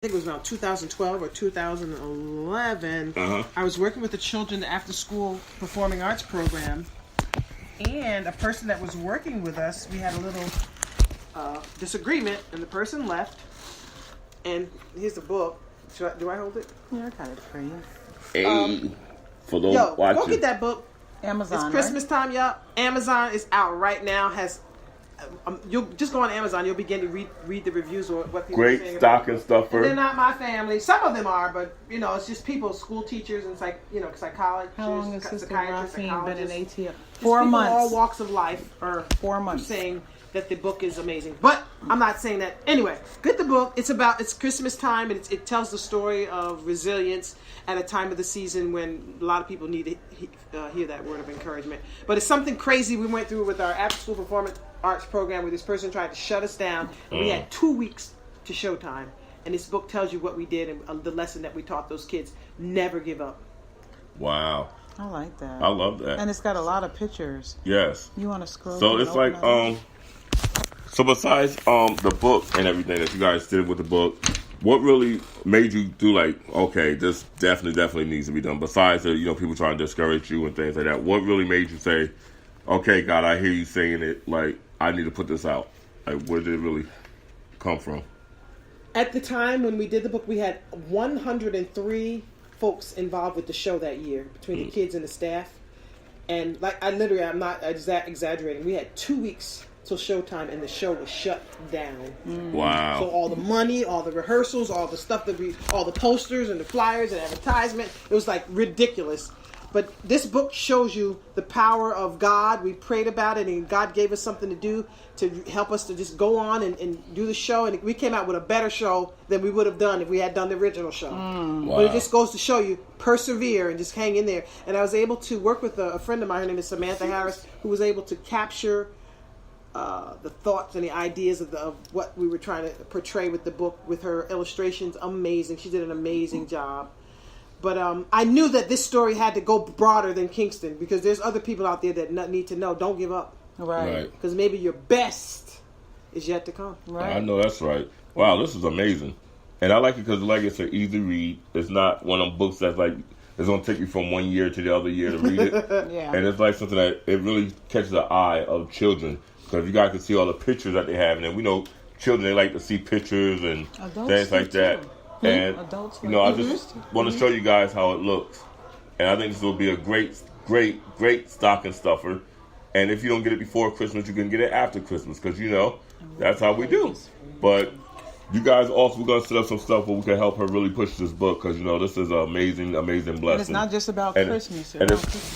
think it was around 2012 or 2011. I was working with the children after school performing arts program, and a person that was working with us, we had a little disagreement, and the person left. And here's the book. Do I hold it? Yeah, I got it for you. Hey, for those go watching, get that book. Amazon. It's Christmas time, y'all. Amazon is out right now. You'll just go on Amazon. You'll begin to read the reviews or what people are saying. Great stocking stuffer. And they're not my family. Some of them are, but it's just people, school teachers and psychologists. How long has Sister Ralphine been in ATL? 4 4 months. All walks of life are 4 months. saying that the book is amazing. But I'm not saying that. Anyway, get the book. It's Christmas time, and it tells the story of resilience at a time of the season when a lot of people need to hear that word of encouragement. But it's something crazy we went through with our after-school performance arts program where this person tried to shut us down. And we had 2 weeks to showtime. And this book tells you what we did and the lesson that we taught those kids. Never give up. Wow. I like that. I love that. And it's got a lot of pictures. Yes. You want to scroll? So it's like, so besides the book and everything that you guys did with the book, what really made you do like, okay, this definitely needs to be done? Besides the, people trying to discourage you and things like that, what really made you say, okay, God, I hear you saying it, like, I need to put this out? Like, where did it really come from? At the time when we did the book, we had 103 folks involved with the show that year, between the kids and the staff. And I'm not exaggerating. We had 2 weeks till showtime, and the show was shut down. Wow. So all the money, all the rehearsals, all the stuff all the posters and the flyers and advertisement, it was like ridiculous. But this book shows you the power of God. We prayed about it, and God gave us something to do to help us to just go on and do the show. And we came out with a better show than we would have done if we had done the original show. Wow. But it just goes to show you, persevere and just hang in there. And I was able to work with a friend of mine, her name is Samantha Harris, who was able to capture the thoughts and the ideas of what we were trying to portray with the book, with her illustrations. Amazing. She did an amazing job. But I knew that this story had to go broader than Kingston, because there's other people out there that need to know. Don't give up. Right. Because maybe your best is yet to come. Right. I know that's right. Wow, this is amazing. And I like it because it's an easy read. It's not one of them books that's like, it's going to take you from 1 year to the other year to read it. Yeah. And it's like something that it really catches the eye of children. Because you guys can see all the pictures that they have. And we know children, they like to see pictures and things like that. And, I just want to show you guys how it looks. And I think this will be a great stocking stuffer. And if you don't get it before Christmas, you can get it after Christmas. Because, that's how we do. But you guys also, we're going to set up some stuff where we can help her really push this book. Because, this is an amazing blessing. And it's not just about Christmas.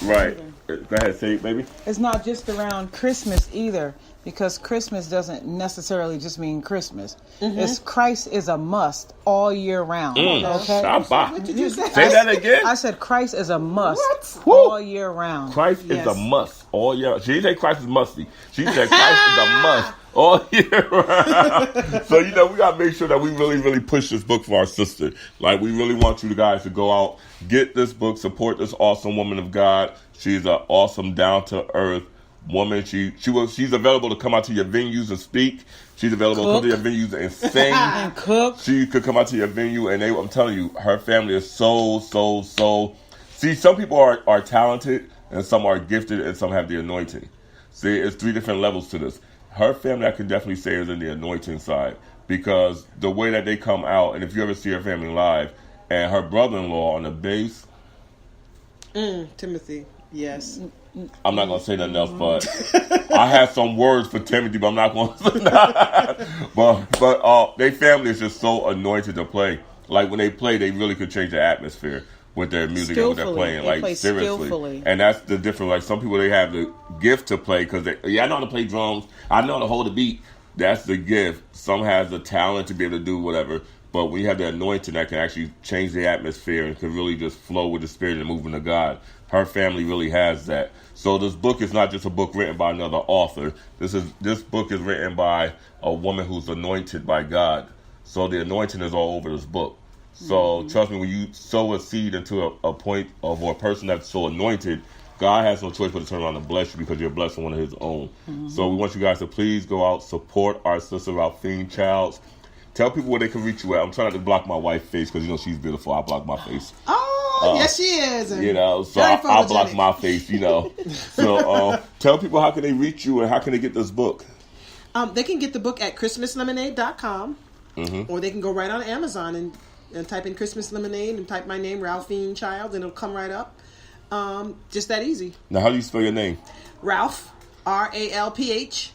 Right. Go ahead, say it, baby. It's not just around Christmas either, because Christmas doesn't necessarily just mean Christmas. It's Christ is a must all year round. Okay? What did you say? Say that again. I said Christ is a must all year round. Christ is a must all year. She didn't say Christ is musty. She said Christ is a must all year round. So, we got to make sure that we really push this book for our sister. Like, we really want you guys to go out, get this book, support this awesome woman of God. She's an awesome, down-to-earth woman. She's available to come out to your venues and speak. She's available to come to your venues and sing. And cook. She could come out to your venue, and I'm telling you, her family is so. See, some people are talented, and some are gifted, and some have the anointing. See, it's 3 different levels to this. Her family, I can definitely say, is in the anointing side, because the way that they come out, and if you ever see her family live, and her brother-in-law on the bass. Timothy, yes. I'm not going to say nothing else, but I have some words for Timothy, but I'm not going to say that. But their family is just so anointed to play. Like, when they play, they really could change the atmosphere with their music and what they're playing. They play seriously. Skillfully. And that's the difference. Like, some people, they have the gift to play because I know how to play drums. I know how to hold a beat. That's the gift. Some has the talent to be able to do whatever. But we have the anointing that can actually change the atmosphere and can really just flow with the spirit and movement of God. Her family really has that. So this book is not just a book written by another author. This book is written by a woman who's anointed by God. So the anointing is all over this book. So trust me, when you sow a seed into a point of a person that's so anointed, God has no choice but to turn around and bless you because you're blessing one of his own. So we want you guys to please go out, support our sister Ralphine Childs. Tell people where they can reach you at. I'm trying not to block my wife's face because she's beautiful. I block my face. Oh, yes, she is. So I block my face. So tell people how can they reach you and how can they get this book. They can get the book at ChristmasLemonade.com, or they can go right on Amazon and type in Christmas Lemonade and type my name, Ralphine Child, and it'll come right up. Just that easy. Now, how do you spell your name? Ralph, Ralphine.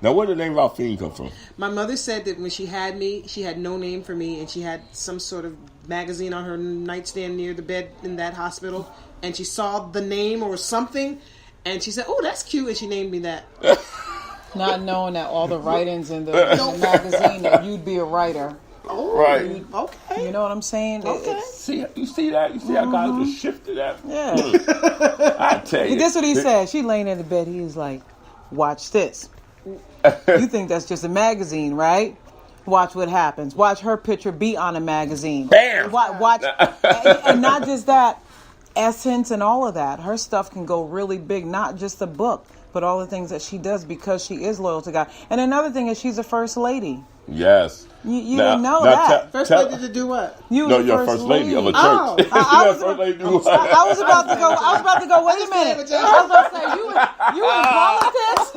Now, where did the name Ralphine come from? My mother said that when she had me, she had no name for me, and she had some sort of magazine on her nightstand near the bed in that hospital, and she saw the name or something, and she said, "Oh, that's cute," and she named me that. Not knowing that all the writings in the magazine that you'd be a writer. Oh, right. Okay. You know what I'm saying? Okay. You see that? You see how God just shifted that? Yeah. I tell you. That's what he said. She laying in the bed. He was like, watch this. You think that's just a magazine, right? Watch what happens. Watch her picture be on a magazine. Bam! Watch. And not just that. Essence and all of that. Her stuff can go really big. Not just the book, but all the things that she does because she is loyal to God. And another thing is she's a first lady. Yes. You didn't know that. First lady to do what? You're first lady of a church. Oh, I was about to go. Wait a minute. I was about to say you in politics.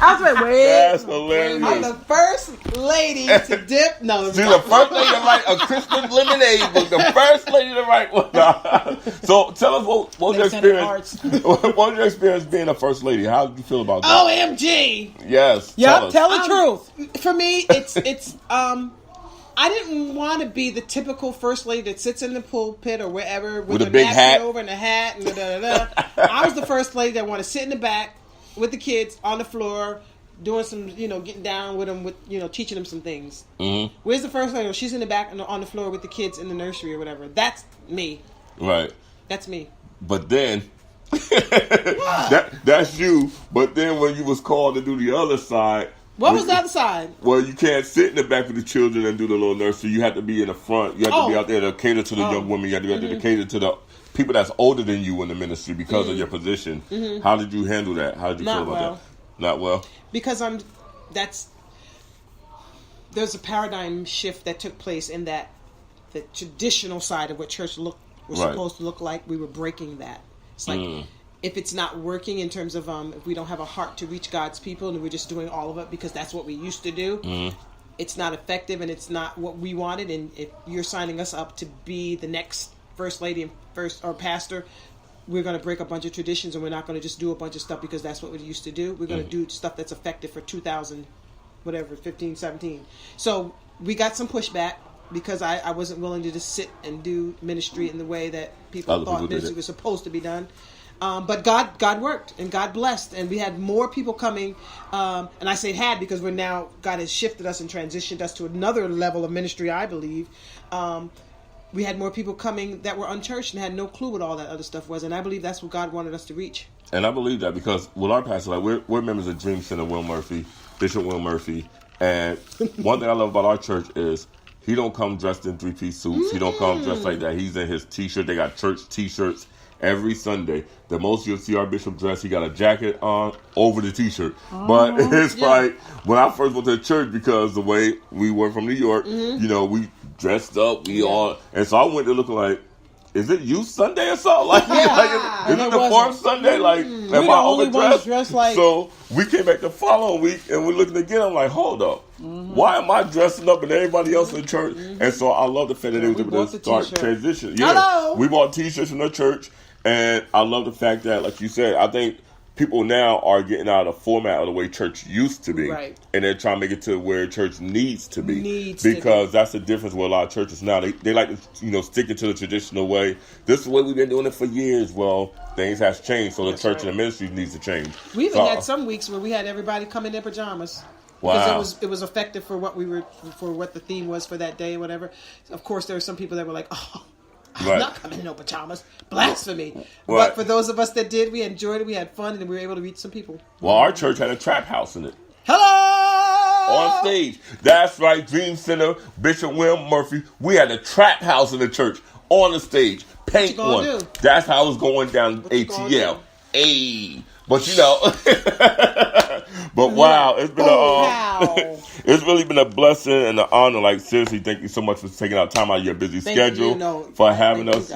I was like, wait. That's hilarious. I'm the first lady to dip. No, she's the first lady to write a Christmas lemonade book. The first lady to write one. So tell us what was your experience? What was your experience being a first lady? How did you feel about that? OMG. Yes. Yep. Tell the truth. For me, it's I didn't want to be the typical first lady that sits in the pulpit or wherever with a her big napkin hat over and a hat and I was the first lady that wanted to sit in the back with the kids on the floor doing some, getting down with them, with teaching them some things. Mm-hmm. Where's the first lady? She's in the back on the floor with the kids in the nursery or whatever. That's me. Right. That's me. But then that's you. But then when you was called to do the other side. What was the other side? Well, you can't sit in the back with the children and do the little nursery. You have to be in the front. You have to be out there to cater to the young women. You have to be out there to cater to the people that's older than you in the ministry because of your position. Mm-hmm. How did you handle that? How did you feel about that? Not well. Because there's a paradigm shift that took place in that the traditional side of what church was supposed to look like. We were breaking that. It's like if it's not working in terms of if we don't have a heart to reach God's people and we're just doing all of it because that's what we used to do, it's not effective and it's not what we wanted. And if you're signing us up to be the next first lady and or pastor, we're going to break a bunch of traditions and we're not going to just do a bunch of stuff because that's what we used to do. We're going to do stuff that's effective for 15, 17. So we got some pushback because I wasn't willing to just sit and do ministry in the way that people thought ministry was supposed to be done. But God worked and God blessed, and we had more people coming. And I say had because God has shifted us and transitioned us to another level of ministry, I believe. We had more people coming that were unchurched and had no clue what all that other stuff was. And I believe that's what God wanted us to reach. And I believe that because with our pastor, we're members of Dream Center, Bishop Will Murphy. And one thing I love about our church is he don't come dressed in 3-piece suits. He don't come dressed like that. He's in his T-shirt. They got church T-shirts every Sunday. The most you'll see our bishop dress, he got a jacket on over the T-shirt. But it's like when I first went to church, because the way we were from New York, we dressed up, and so I went to looking like, is it youth Sunday or something? Like, is it the fourth Sunday? Like, am I overdressed? So we came back the following week and we're looking again. I'm like, hold up. Why am I dressing up and everybody else in the church? And so I love the fact that they were able to start transition. Yeah, hello. We bought T-shirts from the church, and I love the fact that, like you said, I think people now are getting out of the format of the way church used to be. Right. And they're trying to make it to where church needs to be. Because that's the difference with a lot of churches now. They like to, stick it to the traditional way. This is the way we've been doing it for years. Well, things has changed, so the church and the ministry needs to change. We even had some weeks where we had everybody come in their pajamas. Wow. Because it was effective for what the theme was for that day, whatever. Of course, there were some people that were like, I'm not coming in no pajamas. Blasphemy. Right. But for those of us that did, we enjoyed it, we had fun, and we were able to reach some people. Well, our church had a trap house in it. Hello! On stage. That's right, Dream Center, Bishop Will Murphy. We had a trap house in the church on the stage. Paint one. Do? That's how it was going down ATL. Hey. But But wow, it's been Wow. it's really been a blessing and an honor. Like seriously, thank you so much for taking out time out of your busy schedule for having us.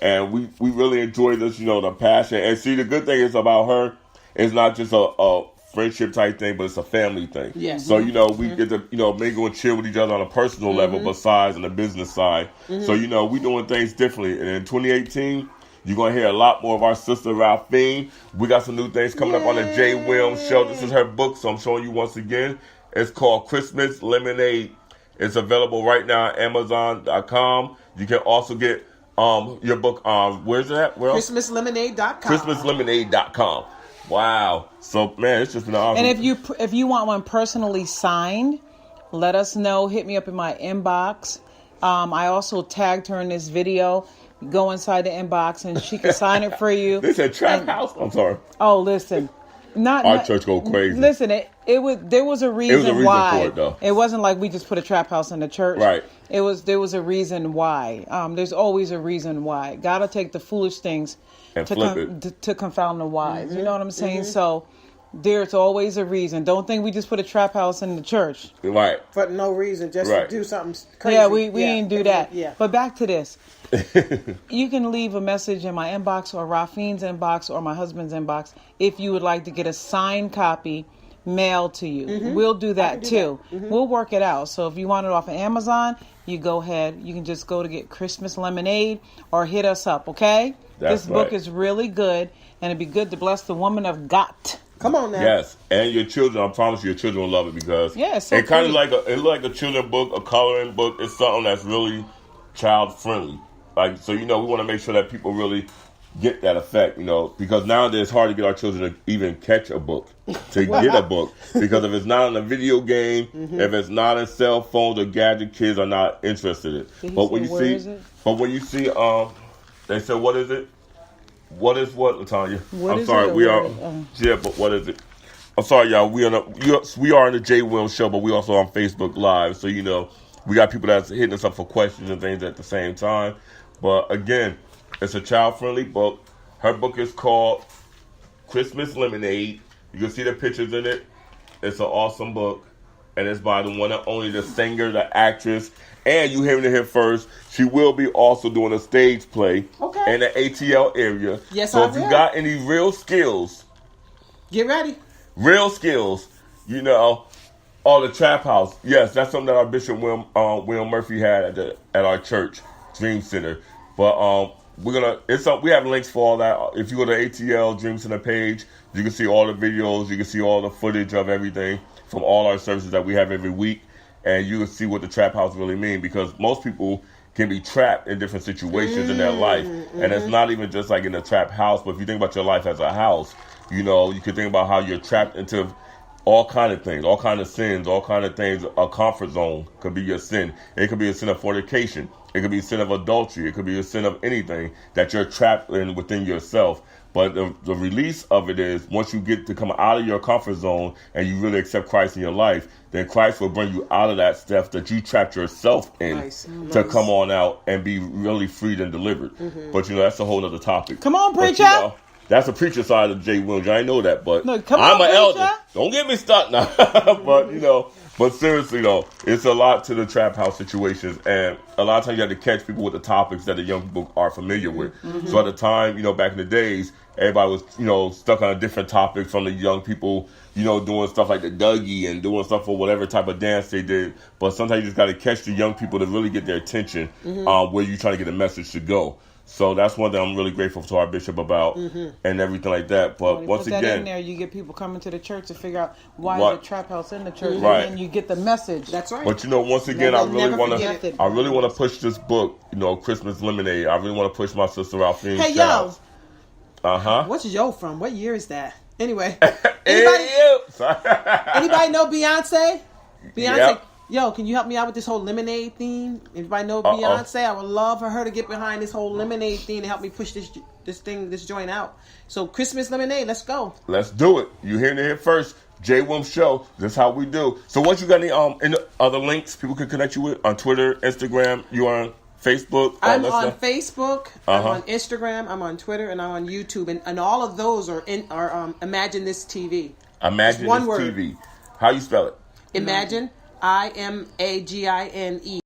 And we really enjoy this. The passion. And see, the good thing is about her, it's not just a friendship type thing, but it's a family thing. Yes. So we get to mingle and chill with each other on a personal level, besides on the business side. So we doing things differently. And in 2018. You're going to hear a lot more of our sister, Ralphine. We got some new things coming up on the J. Williams Show. This is her book, so I'm showing you once again. It's called Christmas Lemonade. It's available right now at Amazon.com. You can also get your book where's it at? ChristmasLemonade.com. ChristmasLemonade.com. Wow. So, man, it's just been awesome. And if you want one personally signed, let us know. Hit me up in my inbox. I also tagged her in this video. Go inside the inbox and she can sign it for you. They said trap house. I'm sorry. Oh, listen, our church go crazy. Listen, there was a reason why. For it, though. It wasn't like we just put a trap house in the church. Right. There was a reason why. There's always a reason why. Gotta take the foolish things and to confound the wise. You know what I'm saying? So. There's always a reason. Don't think we just put a trap house in the church. Right. For no reason, just to do something crazy. Yeah, we ain't do that. Yeah. But back to this. You can leave a message in my inbox or Ralphine's inbox or my husband's inbox if you would like to get a signed copy mailed to you. We'll do that too. We'll work it out. So if you want it off of Amazon, you go ahead. You can just go to get Christmas Lemonade or hit us up, okay? This book is really good, and it'd be good to bless the woman of God. Come on now. Yes, and your children. I promise you, your children will love it because it kind of like a children's book, a coloring book. It's something that's really child friendly. Like so, we want to make sure that people really get that effect. Because nowadays it's hard to get our children to even catch a book, to get a book. Because if it's not in a video game, if it's not in cell phones or gadget, kids are not interested in. But when you see, they said, what is it? What is what, Latanya? I'm sorry, we are. Yeah, but what is it? I'm sorry, y'all. We are on the J. Williams Show, but we also on Facebook Live. So we got people that's hitting us up for questions and things at the same time. But again, it's a child-friendly book. Her book is called Christmas Lemonade. You can see the pictures in it. It's an awesome book, and it's by the one and only the singer, the actress. And you hearing it here first, she will be also doing a stage play in the ATL area. Yes, so if you got any real skills, get ready. Real skills, or the trap house. Yes, that's something that our Bishop William Murphy had at our church, Dream Center. But we have links for all that. If you go to ATL Dream Center page, you can see all the videos, you can see all the footage of everything from all our services that we have every week. And you can see what the trap house really means, because most people can be trapped in different situations in their life. And it's not even just like in a trap house, but if you think about your life as a house, you can think about how you're trapped into all kind of things, all kind of sins, all kind of things. A comfort zone could be your sin. It could be a sin of fornication. It could be a sin of adultery. It could be a sin of anything that you're trapped in within yourself. But the release of it is once you get to come out of your comfort zone and you really accept Christ in your life, then Christ will bring you out of that stuff that you trapped yourself in to come on out and be really freed and delivered. But that's a whole other topic. Come on, preacher. But, that's the preacher side of J. Williams. I know that, but I'm an elder. Don't get me stuck now. But seriously though, it's a lot to the trap house situations, and a lot of times you have to catch people with the topics that the young people are familiar with. So at the time, back in the days, everybody was, stuck on a different topic from the young people, doing stuff like the Dougie and doing stuff for whatever type of dance they did. But sometimes you just got to catch the young people to really get their attention where you're trying to get a message to go. So that's one thing I'm really grateful to our bishop about and everything like that. But once again, that in there, you get people coming to the church to figure out why is the trap house in the church, right. And then you get the message. That's right. But once again, I really want to push this book, Christmas Lemonade. I really want to push my sister Ralphine. Hey, yo. What's yo from? What year is that? Anyway. Anybody know Beyonce? Yep. Yo, can you help me out with this whole lemonade theme? Anybody know Beyonce? I would love for her to get behind this whole lemonade theme and help me push this joint out. So Christmas Lemonade, let's go. Let's do it. You hearing it here first. J. Williams Show. That's how we do. So what you got any other links people can connect you with on Twitter, Instagram? You on Facebook? I'm on Facebook. I'm on Instagram. I'm on Twitter, and I'm on YouTube, and all of those are Imagine This TV. Imagine one this word. TV. How you spell it? Imagine. IMAGINE.